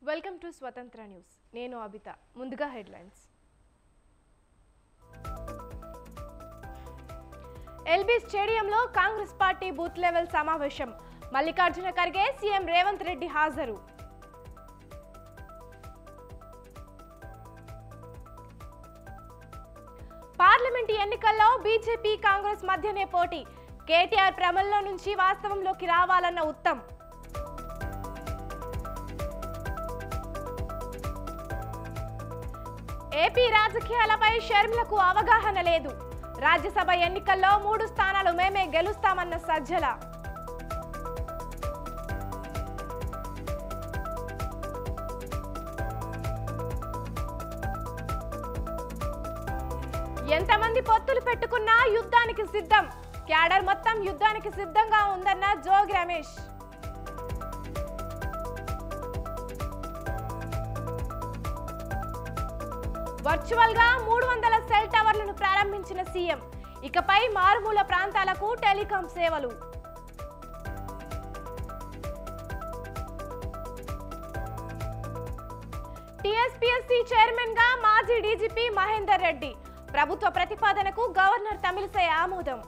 Welcome to స్వతంత్ర news. నేను అబిత. ముందుగా హెడ్లైన్స్. ఎల్బీ స్టేడియంలో కాంగ్రెస్ పార్టీ బూత్ లెవెల్ సమావేశం. మల్లికార్జున ఖర్గే, సీఎం రేవంత్ రెడ్డి హాజరు. పార్లమెంటు ఎన్నికల్లో బీజేపీ కాంగ్రెస్ మధ్యనే పోటీ. కేటీఆర్ భ్రమల్లో నుంచి వాస్తవంలోకి రావాలన్న ఉత్తమ్. ఏపీ రాజకీయాలపై షర్మిలకు అవగాహన లేదు. రాజ్యసభ ఎన్నికల్లో 3 స్థానాలు మేమే గెలుస్తామన్న సజ్జల. ఎంతమంది పొత్తులు పెట్టుకున్నా యుద్ధానికి సిద్ధం. క్యాడర్ మొత్తం యుద్ధానికి సిద్ధంగా ఉందన్న జోగి రమేష్. వర్చువల్ గా 300 సెల్ టవర్లను ప్రారంభించిన సీఎం. ఇకపై మారుమూల ప్రాంతాలకు టెలికాం సేవలు. టీఎస్పీఎస్సీ చైర్మన్ గా మాజీ డీజీపీ మహేందర్ రెడ్డి. ప్రభుత్వ ప్రతిపాదనకు గవర్నర్ తమిళిసై ఆమోదం.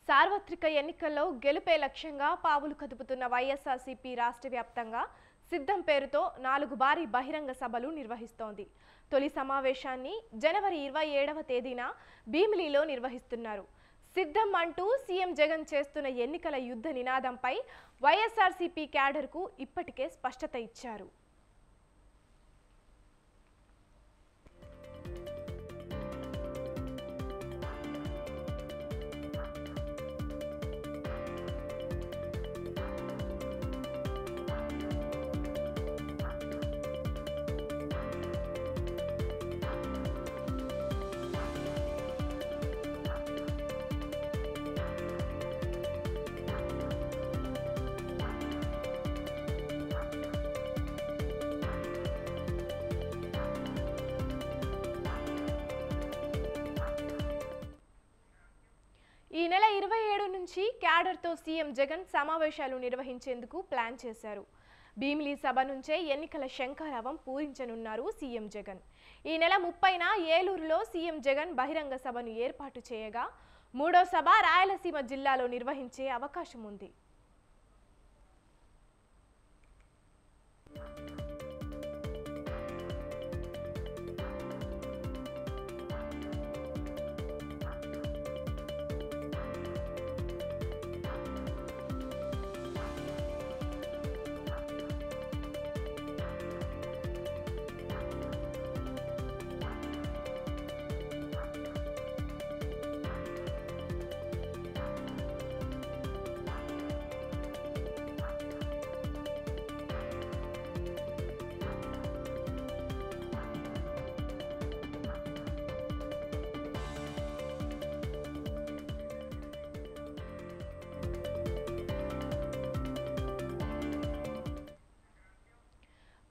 సార్వత్రిక ఎన్నికల్లో గెలుపే లక్ష్యంగా పావులు కదుపుతున్న వైఎస్ఆర్సీపీ రాష్ట్ర వ్యాప్తంగా సిద్ధం పేరుతో 4 భారీ బహిరంగ సభలు నిర్వహిస్తోంది. తొలి సమావేశాన్ని జనవరి 27వ తేదీన భీమిలిలో నిర్వహిస్తున్నారు. సిద్ధం అంటూ సీఎం జగన్ చేస్తున్న ఎన్నికల యుద్ధ నినాదంపై వైఎస్ఆర్సీపీ క్యాడర్కు ఇప్పటికే స్పష్టత ఇచ్చారు. ఈ నెల 27 నుంచి క్యాడర్తో సీఎం జగన్ సమావేశాలు నిర్వహించేందుకు ప్లాన్ చేశారు. భీమిలి సభ నుంచే ఎన్నికల శంఖారావం పూరించనున్నారు సీఎం జగన్. ఈ నెల 30న ఏలూరులో సీఎం జగన్ బహిరంగ సభను ఏర్పాటు చేయగా 3వ సభ రాయలసీమ జిల్లాలో నిర్వహించే అవకాశం ఉంది.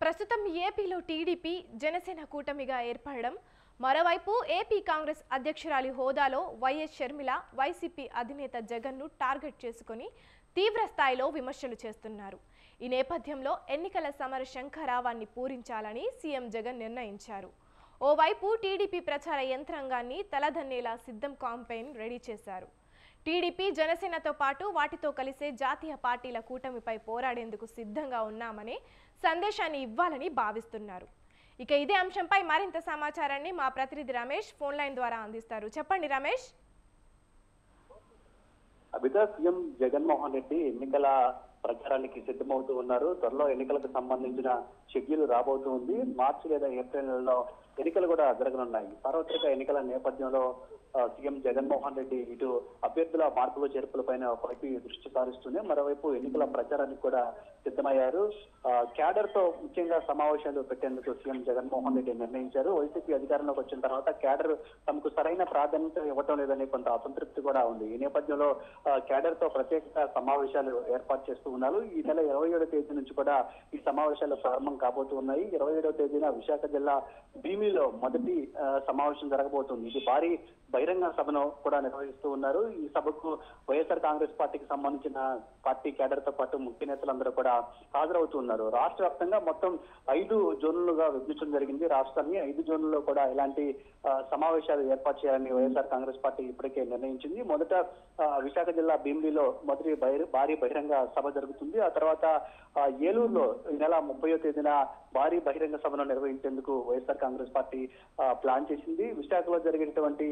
ప్రస్తుతం ఏపీలో టీడీపీ జనసేన కూటమిగా ఏర్పడడం, మరోవైపు ఏపీ కాంగ్రెస్ అధ్యక్షురాలి హోదాలో వైఎస్ షర్మిల వైసీపీ అధినేత జగన్ను టార్గెట్ చేసుకుని తీవ్ర స్థాయిలో విమర్శలు చేస్తున్నారు. ఈ నేపథ్యంలో ఎన్నికల సమర శంఖారావాన్ని పూరించాలని సీఎం జగన్ నిర్ణయించారు. ఓవైపు టీడీపీ ప్రచార యంత్రాంగాన్ని తలదన్నేలా సిద్ధం కాంపెయిన్ రెడీ చేశారు. టీడీపీ జనసేనతో పాటు వాటితో కలిసే జాతీయ పార్టీల కూటమిపై పోరాడేందుకు సిద్ధంగా ఉన్నామనే సందేశాన్ని ఇవ్వాలని భావిస్తున్నారు. ఇక ఇదే అంశంపై మరింత సమాచారాన్ని మా ప్రతినిధి రమేష్ ఫోన్ లైన్ ద్వారా అందిస్తారు. చెప్పండి రమేష్. అబిత, సీఎం జగన్మోహన్ రెడ్డి ఎన్నికల ప్రచారానికి సిద్ధమవుతూ ఉన్నారు. త్వరలో ఎన్నికలకు సంబంధించిన షెడ్యూల్ రాబోతూ ఉంది. మార్చి లేదా ఏప్రిల్ నెలలో ఎన్నికలు కూడా జరగనున్నాయి. సార్వత్రిక ఎన్నికల నేపథ్యంలో సీఎం జగన్మోహన్ రెడ్డి ఇటు అభ్యర్థుల మార్పులు చేర్పులపైన ఒకవైపు దృష్టి సారిస్తూనే మరోవైపు ఎన్నికల ప్రచారానికి కూడా సిద్ధమయ్యారు. క్యాడర్ తో ముఖ్యంగా సమావేశాలు పెట్టేందుకు సీఎం జగన్మోహన్ రెడ్డి నిర్ణయించారు. వైసీపీ అధికారంలోకి వచ్చిన తర్వాత క్యాడర్ తమకు సరైన ప్రాధాన్యత ఇవ్వటం లేదని కొంత అసంతృప్తి కూడా ఉంది. ఈ నేపథ్యంలో క్యాడర్ తో ప్రత్యేక సమావేశాలు ఏర్పాటు చేస్తూ ఉన్నారు. ఈ నెల 27వ తేదీ నుంచి కూడా ఈ సమావేశాలు ప్రారంభం కాబోతూ ఉన్నాయి. 27వ తేదీన విశాఖ జిల్లా భీమిలో మొదటి సమావేశం జరగబోతుంది. ఇది భారీ బహిరంగ సభను కూడా నిర్వహిస్తూ ఉన్నారు. ఈ సభకు వైఎస్ఆర్ కాంగ్రెస్ పార్టీకి సంబంధించిన పార్టీ క్యాడర్ తో పాటు ముఖ్య నేతలందరూ కూడా హాజరవుతున్నారు. రాష్ట్ర వ్యాప్తంగా మొత్తం 5 జోన్లుగా విభజించడం జరిగింది. రాష్ట్రాన్ని 5 జోన్లలో కూడా ఇలాంటి సమావేశాలు ఏర్పాటు చేయాలని వైఎస్ఆర్ కాంగ్రెస్ పార్టీ ఇప్పటికే నిర్ణయించింది. మొదట విశాఖ జిల్లా భీమిలిలో మొదటి భారీ బహిరంగ సభ జరుగుతుంది. ఆ తర్వాత ఏలూరులో ఈ నెల 30వ తేదీన భారీ బహిరంగ సభను నిర్వహించేందుకు వైఎస్ఆర్ కాంగ్రెస్ పార్టీ ప్లాన్ చేసింది. విశాఖలో జరిగేటువంటి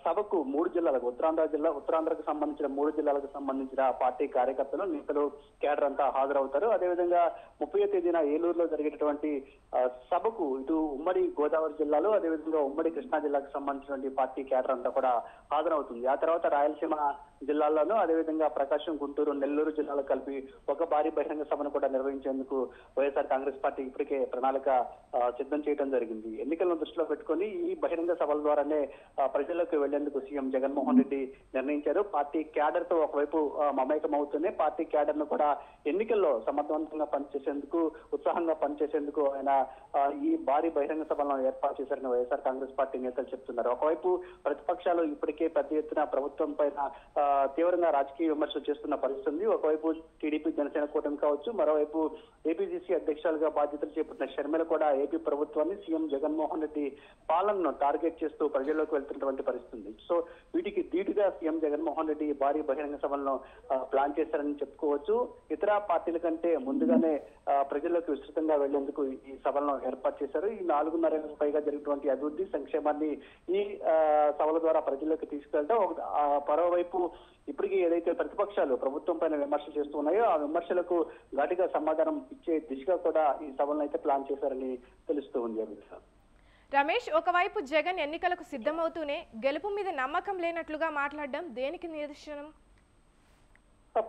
సభకు 3 జిల్లాలకు ఉత్తరాంధ్రకు సంబంధించిన 3 జిల్లాలకు సంబంధించిన పార్టీ కార్యకర్తలు నేతలు క్యాడర్ అంతా హాజరవుతారు. అదేవిధంగా 30వ తేదీన ఏలూరులో జరిగేటువంటి సభకు ఇటు ఉమ్మడి గోదావరి జిల్లాలో అదేవిధంగా ఉమ్మడి కృష్ణా జిల్లాకు సంబంధించినటువంటి పార్టీ క్యాడర్ అంతా కూడా హాజరవుతుంది. ఆ తర్వాత రాయలసీమ జిల్లాల్లోనూ అదేవిధంగా ప్రకాశం, గుంటూరు, నెల్లూరు జిల్లాలు కలిపి ఒక భారీ బహిరంగ సభను కూడా నిర్వహించేందుకు వైఎస్ఆర్ కాంగ్రెస్ పార్టీ ఇప్పటికే ప్రణాళిక సిద్ధం చేయడం జరిగింది. ఎన్నికలను దృష్టిలో పెట్టుకుని ఈ బహిరంగ సభల ద్వారానే ప్రజల్లోకి వెళ్లేందుకు సీఎం జగన్మోహన్ రెడ్డి నిర్ణయించారు. పార్టీ క్యాడర్ తో ఒకవైపు మమేకం అవుతూనే పార్టీ క్యాడర్ ను కూడా ఎన్నికల్లో సమర్థవంతంగా పనిచేసేందుకు, ఉత్సాహంగా పనిచేసేందుకు ఆయన ఈ భారీ బహిరంగ సభలను ఏర్పాటు చేశారని వైఎస్ఆర్ కాంగ్రెస్ పార్టీ నేతలు చెప్తున్నారు. ఒకవైపు ప్రతిపక్షాలు ఇప్పటికే పెద్ద ఎత్తున ప్రభుత్వం పైన తీవ్రంగా రాజకీయ విమర్శలు చేస్తున్న పరిస్థితి ఉంది. ఒకవైపు టీడీపీ జనసేన కూటమి కావచ్చు, మరోవైపు ఏపీసీసీ అధ్యక్షులుగా బాధ్యతలు చేపట్టిన షర్మిల కూడా ఏపీ ప్రభుత్వాన్ని, సీఎం జగన్మోహన్ రెడ్డి పాలనను టార్గెట్ చేస్తూ ప్రజల్లోకి వెళ్తున్నటువంటి పరిస్థితి ఉంది. సో వీటికి ధీటుగా సీఎం జగన్మోహన్ రెడ్డి భారీ బహిరంగ సభలను ప్లాన్ చేశారని చెప్పుకోవచ్చు. ఇతర పార్టీల కంటే ముందుగానే ప్రజల్లోకి విస్తృతంగా వెళ్లేందుకు ఈ సభలను ఏర్పాటు చేశారు. ఈ 4.5 ఏళ్లకు పైగా జరిగినటువంటి అభివృద్ధి సంక్షేమాన్ని ఈ సభల ద్వారా ప్రజల్లోకి తీసుకెళ్తాం. మరోవైపు ఇప్పటికీ ఏదైతే ప్రతిపక్షాలు ప్రభుత్వం పైన విమర్శలు చేస్తూ ఉన్నాయో ఆ విమర్శలకు ఘాటుగా సమాధానం ఇచ్చే దిశగా కూడా ఈ సభలను అయితే ప్లాన్ చేశారని తెలుస్తూ ఉంది. రమేష్, ఒకవైపు జగన్ ఎన్నికలకు సిద్ధమవుతూనే గెలుపు మీద నమ్మకం లేనట్లుగా మాట్లాడడం దేనికి నిదర్శనం?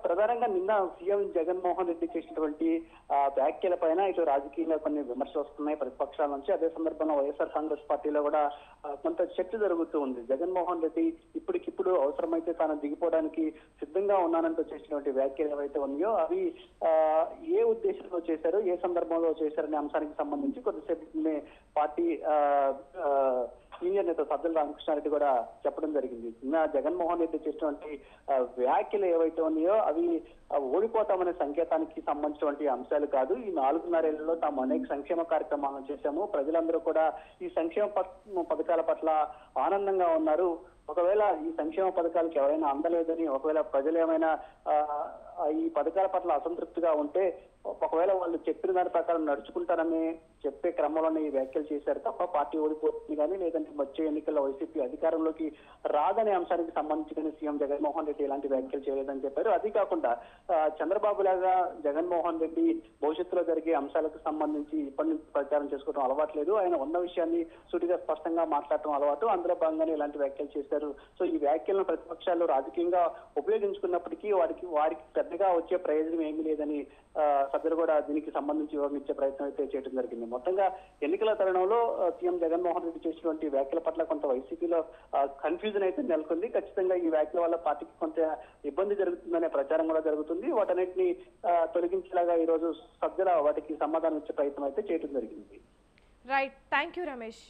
ప్రధానంగా నిన్న సీఎం జగన్మోహన్ రెడ్డి చేసినటువంటి వ్యాఖ్యల పైన ఇటు రాజకీయంగా కొన్ని విమర్శలు వస్తున్నాయి ప్రతిపక్షాల నుంచి. అదే సందర్భంగా వైఎస్ఆర్ కాంగ్రెస్ పార్టీలో కూడా కొంత చర్చ జరుగుతూ ఉంది. జగన్మోహన్ రెడ్డి ఇప్పటికిప్పుడు అవసరమైతే తాను దిగిపోవడానికి సిద్ధంగా ఉన్నానంటూ చేసినటువంటి వ్యాఖ్యలు ఏవైతే ఉన్నాయో అవి ఏ ఉద్దేశంలో చేశారు, ఏ సందర్భంలో చేశారనే అంశానికి సంబంధించి కొద్దిసేపు పార్టీ సీనియర్ నేత సజ్జల రామకృష్ణారెడ్డి కూడా చెప్పడం జరిగింది. నిన్న జగన్మోహన్ రెడ్డి చేసినటువంటి వ్యాఖ్యలు ఏవైతే ఉన్నాయో అవి ఓడిపోతామనే సంకేతానికి సంబంధించినటువంటి అంశాలు కాదు. ఈ 4.5 ఏళ్లలో తాము అనేక సంక్షేమ కార్యక్రమాలను చేశాము. ప్రజలందరూ కూడా ఈ సంక్షేమ పథకాల పట్ల ఆనందంగా ఉన్నారు. ఒకవేళ ఈ సంక్షేమ పథకాలకు ఎవరైనా అందలేదని, ఒకవేళ ప్రజలు ఏమైనా ఈ పథకాల పట్ల అసంతృప్తిగా ఉంటే ఒకవేళ వాళ్ళు చెప్పిన దాని ప్రకారం నడుచుకుంటారని చెప్పే క్రమంలోనే ఈ వ్యాఖ్యలు చేశారు తప్ప పార్టీ ఓడిపోతుంది కానీ లేదంటే వచ్చే ఎన్నికల్లో వైసీపీ అధికారంలోకి రాదనే అంశానికి సంబంధించి సీఎం జగన్మోహన్ రెడ్డి ఇలాంటి వ్యాఖ్యలు చేయలేదని చెప్పారు. అది కాకుండా చంద్రబాబు లాగా జగన్మోహన్ రెడ్డి భవిష్యత్తులో జరిగే అంశాలకు సంబంధించి ఇప్పటి నుంచి ప్రచారం చేసుకోవడం అలవాట్లేదు. ఆయన ఉన్న విషయాన్ని సూటిగా స్పష్టంగా మాట్లాడటం అలవాటు. అందులో భాగంగానే ఇలాంటి వ్యాఖ్యలు చేశారు. సో ఈ వ్యాఖ్యలను ప్రతిపక్షాలు రాజకీయంగా ఉపయోగించుకున్నప్పటికీ వారికి పెద్దగా వచ్చే ప్రయోజనం ఏమీ లేదని సభ్యులు కూడా దీనికి సంబంధించి వివరించే ప్రయత్నం అయితే చేయడం జరిగింది. మొత్తంగా ఎన్నికల తరుణంలో సీఎం జగన్మోహన్ రెడ్డి చేసినటువంటి వ్యాఖ్యల పట్ల కొంత వైసీపీలో కన్ఫ్యూజన్ అయితే నెలకొంది. ఖచ్చితంగా ఈ వ్యాఖ్యల వల్ల పార్టీకి కొంత ఇబ్బంది జరుగుతుందనే ప్రచారం కూడా జరుగుతుంది. వాటన్నిటిని తొలగించేలాగా ఈ రోజు సభ్యుల వాటికి సమాధానం ఇచ్చే ప్రయత్నం అయితే చేయడం జరిగింది. Right, thank you Ramesh.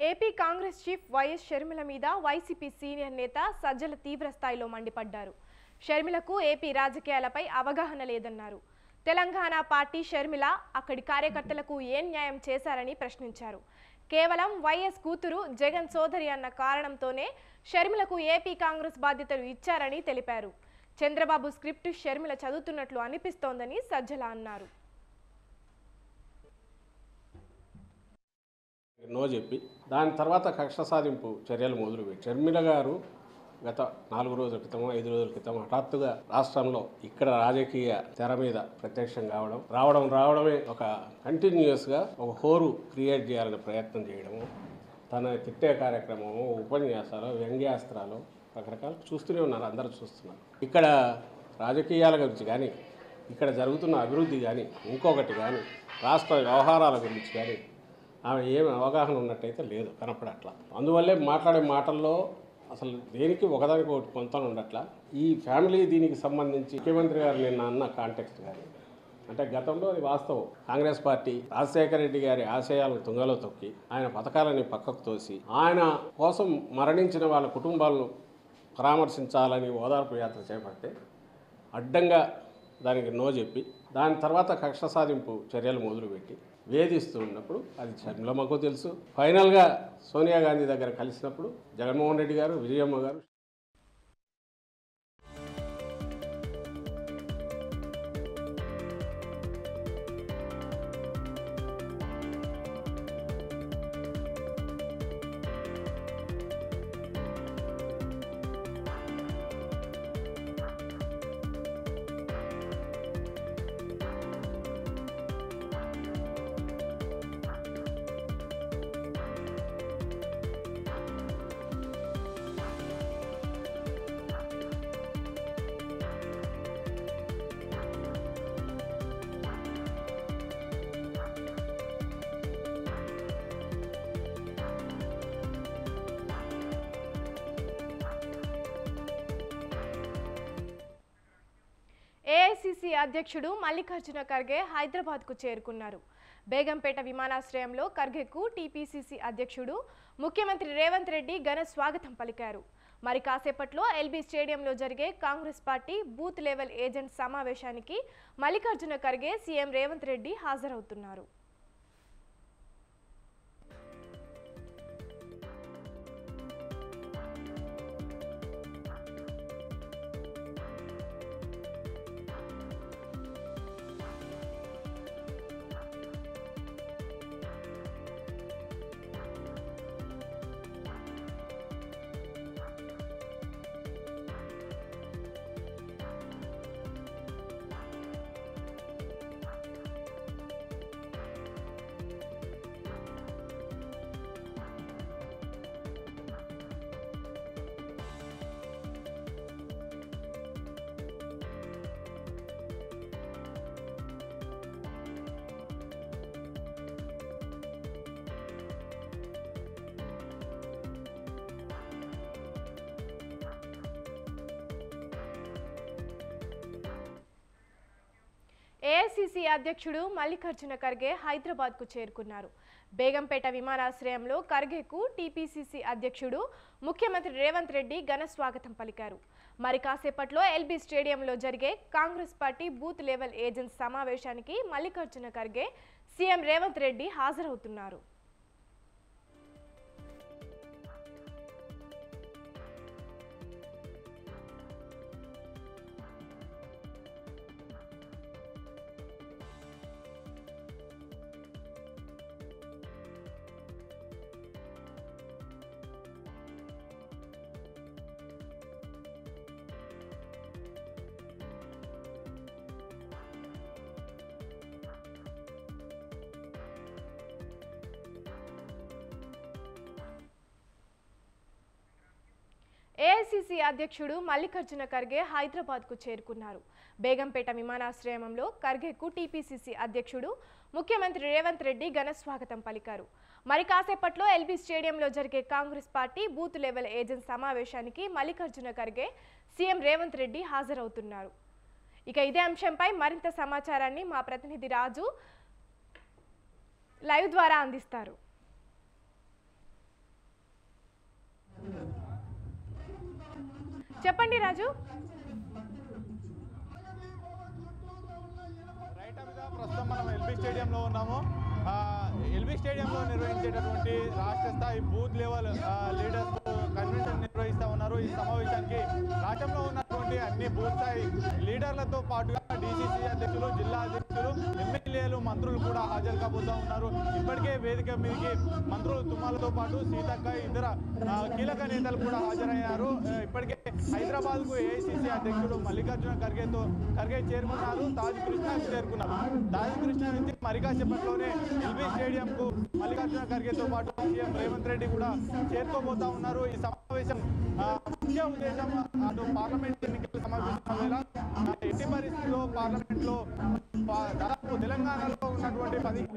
AP Congress chief YS Sharmila మీద వైసీపీ సీనియర్ నేత సజ్జల తీవ్ర స్థాయిలో మండిపడ్డారు. షర్మిలకు ఏపీ రాజకీయాలపై అవగాహన లేదన్నారు. తెలంగాణ పార్టీ షర్మిల అక్కడి కార్యకర్తలకు ఏం న్యాయం చేశారని ప్రశ్నించారు. కేవలం వైఎస్ కూతురు జగన్ సోదరి అన్న కారణంతోనే షర్మిలకు ఏపీ కాంగ్రెస్ బాధ్యతలు ఇచ్చారని తెలిపారు. చంద్రబాబు స్క్రిప్ట్ షర్మిల చదువుతున్నట్లు అనిపిస్తోందని సజ్జల అన్నారు. నో చెప్పి దాని తర్వాత కక్ష సాధింపు చర్యలు మొదలుపెట్టి షర్మిల గారు గత 4 రోజుల క్రితం 5 రోజుల క్రితం హఠాత్తుగా రాష్ట్రంలో ఇక్కడ రాజకీయ తెర మీద ప్రత్యక్షం రావడమే ఒక కంటిన్యూస్గా ఒక హోరు క్రియేట్ చేయాలనే ప్రయత్నం చేయడము, తన తిట్టే కార్యక్రమము, ఉపన్యాసాలు, వ్యంగ్యాస్త్రాలు రకరకాలు చూస్తూనే ఉన్నారు, అందరూ చూస్తున్నారు. ఇక్కడ రాజకీయాల గురించి కానీ, ఇక్కడ జరుగుతున్న అభివృద్ధి కానీ, ఇంకొకటి కానీ, రాష్ట్ర వ్యవహారాల గురించి కానీ ఆమె ఏమి అవగాహన ఉన్నట్టయితే లేదు, కనపడట్లా. అందువల్లే మాట్లాడే మాటల్లో అసలు దేనికి ఒకదానికి ఒకటి పొంతన ఉండట్లా. ఈ ఫ్యామిలీ దీనికి సంబంధించి ముఖ్యమంత్రి గారు నిన్న అన్న కాంటెక్స్ట్ కానీ, అంటే గతంలో అది వాస్తవం. కాంగ్రెస్ పార్టీ రాజశేఖర రెడ్డి గారి ఆశయాలను తుంగలో తొక్కి ఆయన పథకాలని పక్కకు తోసి ఆయన కోసం మరణించిన వాళ్ళ కుటుంబాలను పరామర్శించాలని ఓదార్పు యాత్ర చేపడితే అడ్డంగా దానికి నో చెప్పి దాని తర్వాత కక్ష సాధింపు చర్యలు మొదలుపెట్టి వేధిస్తూ ఉన్నప్పుడు అది షర్మిలమ్మకు తెలుసు. ఫైనల్గా సోనియా గాంధీ దగ్గర కలిసినప్పుడు జగన్మోహన్ రెడ్డి గారు, విజయమ్మ గారు ఏఐసీసీ అధ్యక్షుడు మల్లికార్జున ఖర్గే హైదరాబాద్కు చేరుకున్నారు. బేగంపేట విమానాశ్రయంలో ఖర్గేకు టీపీసీసీ అధ్యక్షుడు ముఖ్యమంత్రి రేవంత్ రెడ్డి ఘన స్వాగతం పలికారు. మరి కాసేపట్లో ఎల్బీ స్టేడియంలో జరిగే Congress party booth level agent సమావేశానికి మల్లికార్జున ఖర్గే, సీఎం రేవంత్ రెడ్డి హాజరవుతున్నారు. ఏఐసీసీ అధ్యక్షుడు మల్లికార్జున ఖర్గే హైదరాబాద్కు చేరుకున్నారు. బేగంపేట విమానాశ్రయంలో ఖర్గేకు టీపీసీసీ అధ్యక్షుడు ముఖ్యమంత్రి రేవంత్ రెడ్డి ఘన స్వాగతం పలికారు. మరి కాసేపట్లో ఎల్బీ స్టేడియంలో జరిగే Congress party booth level agents సమావేశానికి మల్లికార్జున ఖర్గే, సీఎం రేవంత్ రెడ్డి హాజరవుతున్నారు. ఏఐసీసీ అధ్యక్షుడు మల్లికార్జున ఖర్గే హైదరాబాద్కు చేరుకున్నారు. బేగంపేట విమానాశ్రయంలో ఖర్గేకు టీపీసీసీ అధ్యక్షుడు ముఖ్యమంత్రి రేవంత్ రెడ్డి ఘన స్వాగతం పలికారు. మరి కాసేపట్లో ఎల్బీ స్టేడియంలో జరిగే Congress party booth level agent సమావేశానికి మల్లికార్జున ఖర్గే, సీఎం రేవంత్ రెడ్డి హాజరవుతున్నారు. ఇక ఇదే అంశంపై మరింత సమాచారాన్ని మా ప్రతినిధి రాజు లైవ్ ద్వారా అందిస్తారు. చెప్పండి రాజు. ప్రస్తుతం మనం ఎల్బీ స్టేడియంలో ఉన్నాము. ఎల్బీ స్టేడియంలో నిర్వహించేటటువంటి రాష్ట్ర స్థాయి బూత్ లెవెల్ లీడర్స్ కన్వెన్షన్ నిర్వహిస్తూ ఉన్నారు. ఈ సమావేశానికి రాష్ట్రంలో ఉన్నటువంటి అన్ని బూత్ స్థాయి లీడర్లతో పాటుగా డీసీసీ అధ్యక్షులు, జిల్లా అధ్యక్షులు, ఎమ్మెల్యేలు, మంత్రులు కూడా హాజరు కాబోతూ ఉన్నారు. ఇప్పటికే వేదిక మీదకి మంత్రులు తుమ్మలతో పాటు సీతక్క, ఇతర కీలక నేతలు కూడా హాజరయ్యారు. ఇప్పటికే హైదరాబాద్ కు ఏఐసీసీ అధ్యక్షుడు మల్లికార్జున ఖర్గే చేరుకున్నారు. తాజ్ కృష్ణ చేరుకున్నారు. తాజ్ కృష్ణ నుంచి మరి కాసేపట్లోనే ఎల్బీ స్టేడియం కు మల్లికార్జున ఖర్గేతో పాటు సీఎం రేవంత్ రెడ్డి కూడా చేరుకోబోతా ఉన్నారు. ఈ సమావేశం ముఖ్య ఉద్దేశం అటు పార్లమెంట్ ఎన్నికల సమావేశం వేళ ఎట్టి పరిస్థితుల్లో పార్లమెంట్ లో దాదాపు తెలంగాణలో ఉన్నటువంటి 10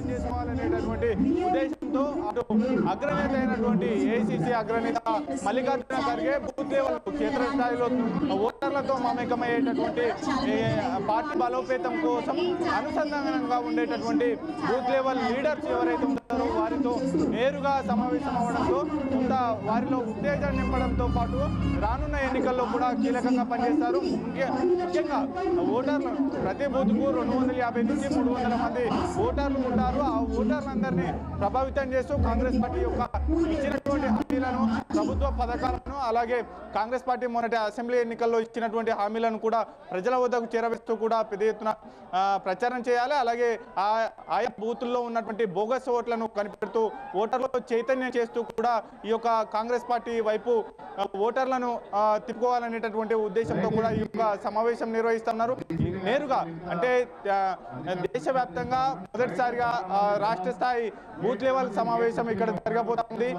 చేసుకోవాలనేటటువంటి ఉద్దేశంతో అటు అగ్రనేత అయినటువంటి ఏఐసీసీ అగ్రనేత మల్లికార్జున ఖర్గే బూత్ లెవెల్ క్షేత్రస్థాయిలో ఓటర్లతో మమేకమయ్యేటటువంటి పార్టీ బలోపేతం కోసం అనుసంధానంగా ఉండేటటువంటి బూత్ లెవెల్ లీడర్స్ ఎవరైతే ఉంటారో వారితో నేరుగా సమావేశం అవడంతో కొంత వారిలో ఉత్తేజం నింపడంతో పాటు రానున్న ఎన్నికల్లో కూడా కీలకంగా పనిచేస్తారు. ముఖ్యంగా ఓటర్లు ప్రతి బూత్కు 250 నుంచి 300 మంది ఓటర్లు ఉంటారు. ఆ ఓటర్లందరినీ ప్రభావితం చేస్తూ కాంగ్రెస్ పార్టీ యొక్క ఇచ్చినటువంటి హామీలను, ప్రభుత్వ పథకాలను, అలాగే కాంగ్రెస్ పార్టీ మొన్నటి అసెంబ్లీ ఎన్నికల్లో ఇచ్చినటువంటి హామీలను కూడా ప్రజల వద్దకు చేరవేస్తూ కూడా పెద్ద ఎత్తున ప్రచారం చేయాలి. అలాగే ఆయా బూతుల్లో ఉన్నటువంటి బోగస్ ఓట్లను కనిపెడుతూ ఓటర్లు చైతన్యం చేస్తూ కూడా ఈ యొక్క కాంగ్రెస్ పార్టీ వైపు ఓటర్లను తిప్పుకోవాలనేటటువంటి ఉద్దేశంతో కూడా ఈ యొక్క సమావేశం నిర్వహిస్తున్నారు. నేరుగా అంటే దేశవ్యాప్తంగా మొదటిసారిగా రాష్ట్ర స్థాయి బూత్ లెవెల్ సమావేశం ఇక్కడ జరగబోతుంది.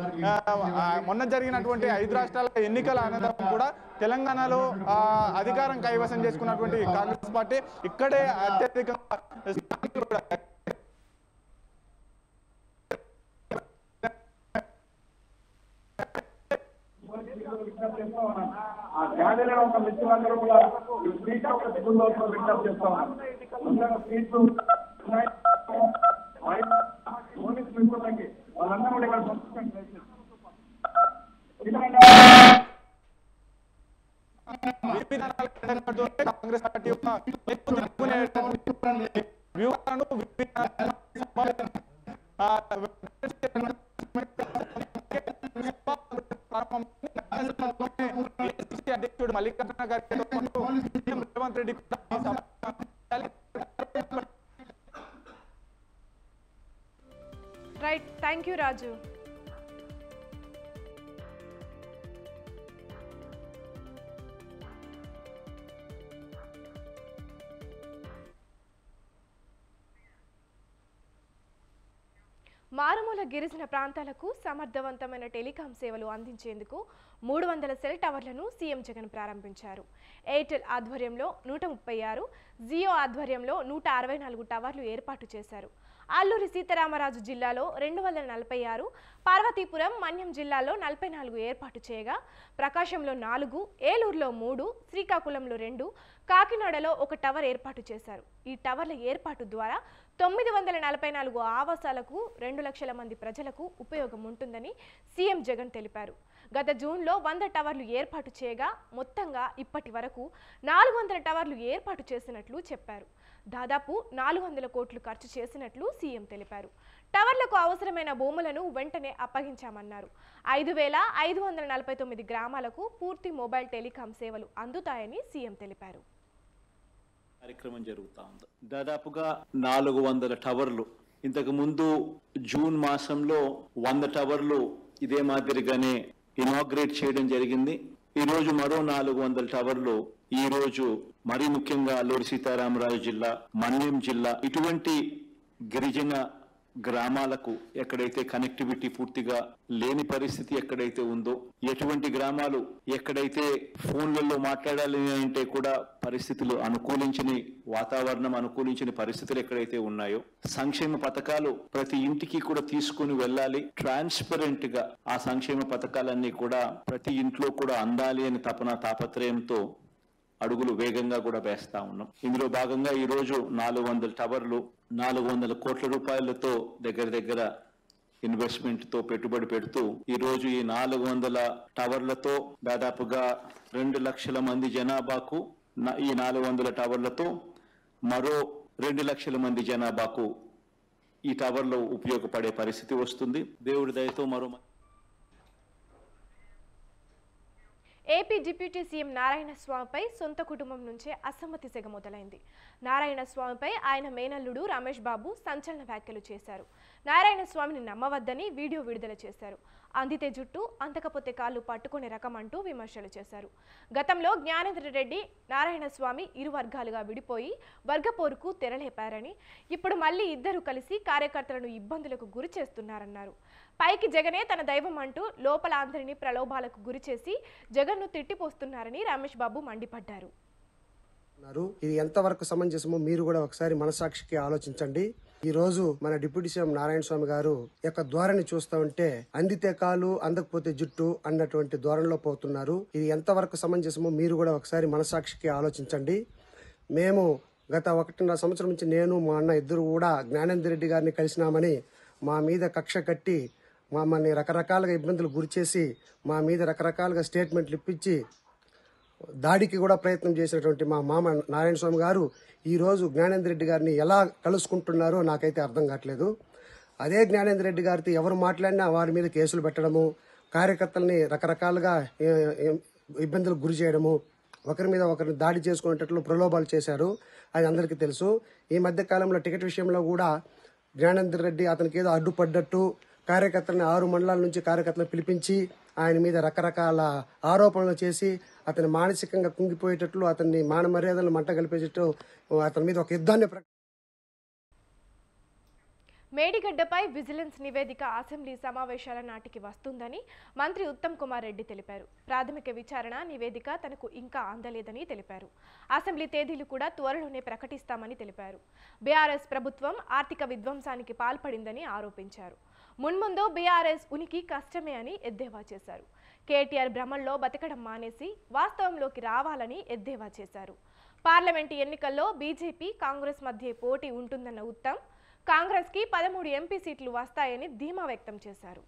మొన్న జరిగినటువంటి 5 రాష్ట్రాల ఎన్నికల అనంతరం కూడా తెలంగాణలో అధికారం కైవసం చేసుకున్నటువంటి కాంగ్రెస్ పార్టీ ఇక్కడే అత్యధికంగా మిత్రులందరూ కూడా విజ్ఞప్తి చేస్తా ఉన్నారు. వాళ్ళందరూ కూడా ఇక్కడ కాంగ్రెస్ పార్టీ యొక్క వ్యూహాలను అధ్యక్షుడు Mallikarjuna Kharge Revanth Reddy right. Thank you Raju. మారుమూల గిరిజన ప్రాంతాలకు సమర్థవంతమైన టెలికాం సేవలు అందించేందుకు 300 సెల్ టవర్లను సీఎం జగన్ ప్రారంభించారు. ఎయిర్టెల్ ఆధ్వర్యంలో 136, జియో ఆధ్వర్యంలో 164 టవర్లు ఏర్పాటు చేశారు. అల్లూరి సీతారామరాజు జిల్లాలో 246, పార్వతీపురం, మన్యం జిల్లాలో 44 ఏర్పాటు చేయగా ప్రకాశంలో 4, ఏలూరులో 3, శ్రీకాకుళంలో 2, కాకినాడలో 1 టవర్ ఏర్పాటు చేశారు. ఈ టవర్ల ఏర్పాటు ద్వారా 944 ఆవాసాలకు 2 లక్షల మంది ప్రజలకు ఉపయోగం ఉంటుందని సీఎం జగన్ తెలిపారు. గత జూన్లో 100 టవర్లు ఏర్పాటు చేయగా మొత్తంగా ఇప్పటి వరకు 400 టవర్లు ఏర్పాటు చేసినట్లు చెప్పారు. దాదాపు 400 కోట్లు ఖర్చు చేసినట్లు సీఎం తెలిపారు. టవర్లకు అవసరమైన భూములను వెంటనే అప్పగించామన్నారు. 5549 గ్రామాలకు పూర్తి మొబైల్ టెలికాం సేవలు అందుతాయని సీఎం తెలిపారు. కార్యక్రమం జరుగుతూ ఉంది. దాదాపుగా 400 టవర్లు ఇంతకు ముందు జూన్ మాసంలో 100 టవర్లు ఇదే మాదిరిగానే ఇనాగ్రేట్ చేయడం జరిగింది. ఈ రోజు మరో 400 టవర్లు ఈ రోజు మరీ ముఖ్యంగా అల్లూరి సీతారామరాజు జిల్లా, మన్యం జిల్లా ఇటువంటి గిరిజన గ్రామాలకు ఎక్కడైతే కనెక్టివిటీ పూర్తిగా లేని పరిస్థితి ఎక్కడైతే ఉందో, ఎటువంటి గ్రామాలు ఎక్కడైతే ఫోన్లలో మాట్లాడాలి అంటే కూడా పరిస్థితులు అనుకూలించని వాతావరణం, అనుకూలించని పరిస్థితులు ఎక్కడైతే ఉన్నాయో, సంక్షేమ పథకాలు ప్రతి ఇంటికి కూడా తీసుకుని వెళ్ళాలి, ట్రాన్స్పరెంట్ గా ఆ సంక్షేమ పథకాలన్నీ కూడా ప్రతి ఇంట్లో కూడా అందాలి అని తాపత్రయంతో అడుగులు వేగంగా కూడా వేస్తా ఉన్నాం. ఇందులో భాగంగా ఈ రోజు 400 టవర్లు 400 కోట్ల రూపాయలతో దగ్గర ఇన్వెస్ట్మెంట్ తో పెట్టుబడి పెడుతూ ఈ రోజు ఈ 400 టవర్లతో దాదాపుగా 2 లక్షల మంది జనాభాకు ఈ 400 టవర్లతో మరో 2 లక్షల మంది జనాభాకు ఈ టవర్లు ఉపయోగపడే పరిస్థితి వస్తుంది. దేవుడి దయతో మరో ఏపీ డిప్యూటీ సీఎం నారాయణ స్వామిపై సొంత కుటుంబం నుంచే అసమ్మతి సెగ మొదలైంది. నారాయణ స్వామిపై ఆయన మేనల్లుడు రమేష్ బాబు సంచలన వ్యాఖ్యలు చేశారు. నారాయణ స్వామిని నమ్మవద్దని వీడియో విడుదల చేశారు. అందితే జుట్టు అంతకపోతే కాళ్ళు పట్టుకునే రకం అంటూ విమర్శలు చేశారు. గతంలో జ్ఞానేంద్ర రెడ్డి నారాయణ స్వామి ఇరు వర్గాలుగా విడిపోయి వర్గపోరుకు తెరలేపారని, ఇప్పుడు మళ్ళీ ఇద్దరు కలిసి కార్యకర్తలను ఇబ్బందులకు గురి చేస్తున్నారన్నారు. పైకి జగనే తన దైవం అంటూ లోపల అందరినీ ప్రలోభాలకు గురి చేసి జగన్ను తిట్టిపోస్తున్నారని రమేష్ బాబు మండిపడ్డారు. ఇది ఎంతవరకు సమంజసమో మీరు కూడా ఒకసారి మనసాక్షికి ఆలోచించండి. ఈ రోజు మన డిప్యూటీ సీఎం నారాయణ స్వామి గారు యొక్క ధోరణి చూస్తూ ఉంటే అందితే కాలు అందకపోతే జుట్టు అన్నటువంటి ధోరణిలో పోతున్నారు. ఇది ఎంతవరకు సమంజసమో మీరు కూడా ఒకసారి మనసాక్షికి ఆలోచించండి. మేము గత 1.5 సంవత్సరం నుంచి నేను మా అన్న ఇద్దరు కూడా జ్ఞానేంద్ర రెడ్డి గారిని కలిసినామని మా మీద కక్ష కట్టి మమ్మల్ని రకరకాలుగా ఇబ్బందులు గురిచేసి మా మీద రకరకాలుగా స్టేట్మెంట్లు ఇప్పించి దాడికి కూడా ప్రయత్నం చేసినటువంటి మా మామ నారాయణ స్వామి గారు ఈ రోజు జ్ఞానేంద్ర రెడ్డి గారిని ఎలా కలుసుకుంటున్నారో నాకైతే అర్థం కావట్లేదు. అదే జ్ఞానేంద్ర రెడ్డి గారితో ఎవరు మాట్లాడినా వారి మీద కేసులు పెట్టడము, కార్యకర్తల్ని రకరకాలుగా ఇబ్బందులకు గురి చేయడము, ఒకరి మీద ఒకరిని దాడి చేసుకునేటట్లు ప్రలోభాలు చేశారు. అది అందరికీ తెలుసు. ఈ మధ్య కాలంలో టికెట్ విషయంలో కూడా జ్ఞానేంద్ర రెడ్డి అతనికి ఏదో అడ్డుపడ్డట్టు కార్యకర్తలను 6 మండలాల నుంచి కార్యకర్తలను పిలిపించి ఆయన మీద రకరకాల ఆరోపణలు చేసి అతని మానసికంగా కుంగిపోయేటట్లు, అతన్ని మాన మర్యాదలను మంట కలిపేటట్టు అతని మీద ఒక యుద్ధాన్ని మేడిగడ్డపై విజిలెన్స్ నివేదిక అసెంబ్లీ సమావేశాల నాటికి వస్తుందని మంత్రి ఉత్తమ్ కుమార్ రెడ్డి తెలిపారు. ప్రాథమిక విచారణ నివేదిక తనకు ఇంకా అందలేదని తెలిపారు. అసెంబ్లీ తేదీలు కూడా త్వరలోనే ప్రకటిస్తామని తెలిపారు. బీఆర్ఎస్ ప్రభుత్వం ఆర్థిక విధ్వంసానికి పాల్పడిందని ఆరోపించారు. మున్ముందు బీఆర్ఎస్ ఉనికి కష్టమే అని ఎద్దేవా చేశారు. కేటీఆర్ భ్రమంలో బతకడం మానేసి వాస్తవంలోకి రావాలని ఎద్దేవా చేశారు. పార్లమెంటు ఎన్నికల్లో బీజేపీ కాంగ్రెస్ మధ్య పోటీ ఉంటుందన్న ఉత్తమ్ కాంగ్రెస్ కి 13 ఎంపీ సీట్లు వస్తాయని ధీమా వ్యక్తం చేశారు.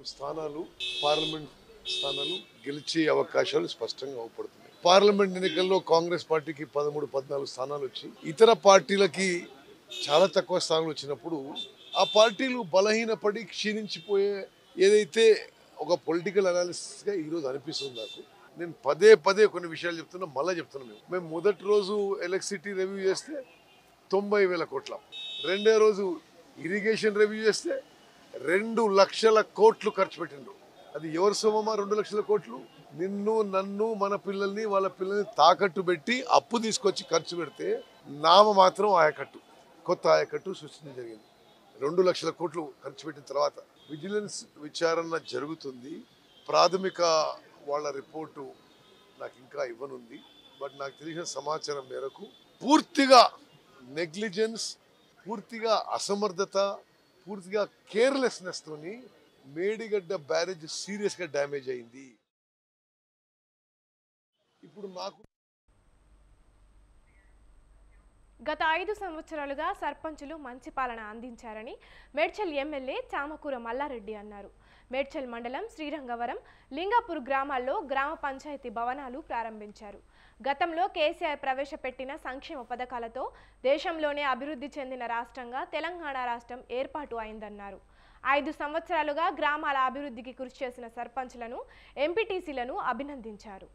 స్థానాలు పార్లమెంట్ స్థానాలు గెలిచే అవకాశాలు స్పష్టంగా అవపడుతున్నాయి. పార్లమెంట్ ఎన్నికల్లో కాంగ్రెస్ పార్టీకి 13-14 స్థానాలు వచ్చి ఇతర పార్టీలకి చాలా తక్కువ స్థానాలు వచ్చినప్పుడు ఆ పార్టీలు బలహీనపడి క్షీణించిపోయే ఏదైతే ఒక పొలిటికల్ అనాలిసిస్ గా ఈరోజు అనిపిస్తుంది నాకు. నేను పదే కొన్ని విషయాలు చెప్తున్నా, మళ్ళీ చెప్తున్నా. మేము మొదటి రోజు ఎలక్ట్రిసిటీ రివ్యూ చేస్తే 90,000 కోట్ల, రెండో రోజు ఇరిగేషన్ రివ్యూ చేస్తే 2 లక్షల కోట్లు ఖర్చు పెట్టిండ్రు. అది ఎవరి సొమ్మా 2 లక్షల కోట్లు? నిన్ను నన్ను మన పిల్లల్ని వాళ్ళ పిల్లల్ని తాకట్టు పెట్టి అప్పు తీసుకొచ్చి ఖర్చు పెడితే నామ మాత్రం ఆయకట్టు, కొత్త ఆయకట్టు సృష్టించడం జరిగింది. 2 లక్షల కోట్లు ఖర్చు పెట్టిన తర్వాత విజిలెన్స్ విచారణ జరుగుతుంది. ప్రాథమిక వాళ్ళ రిపోర్టు నాకు ఇంకా ఇవ్వనుంది. బట్ నాకు తెలిసిన సమాచారం మేరకు పూర్తిగా నెగ్లిజెన్స్, పూర్తిగా అసమర్థత, పూర్తిగా కేర్లెస్నెస్ తోని మేడిగడ్డ బ్యారేజ్ సీరియస్ గా డ్యామేజ్ అయింది. ఇప్పుడు నాకు గత 5 సంవత్సరాలుగా సర్పంచులు మంచి పాలన అందించారని మేడ్చల్ ఎమ్మెల్యే చామకూర మల్లారెడ్డి అన్నారు. మేడ్చల్ మండలం శ్రీరంగవరం, లింగాపూర్ గ్రామాల్లో గ్రామ పంచాయతీ భవనాలు ప్రారంభించారు. గతంలో కేసీఆర్ ప్రవేశపెట్టిన సంక్షేమ పథకాలతో దేశంలోనే అభివృద్ధి చెందిన రాష్ట్రంగా తెలంగాణ రాష్ట్రం ఏర్పాటు అయిందన్నారు. 5 సంవత్సరాలుగా గ్రామాల అభివృద్ధికి కృషి చేసిన సర్పంచ్లను, ఎంపీటీసీలను అభినందించారు.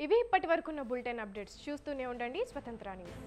ఇవి ఇప్పటి వరకున్న బులెటిన్ అప్డేట్స్. చూస్తూనే ఉండండి స్వతంత్ర న్యూస్.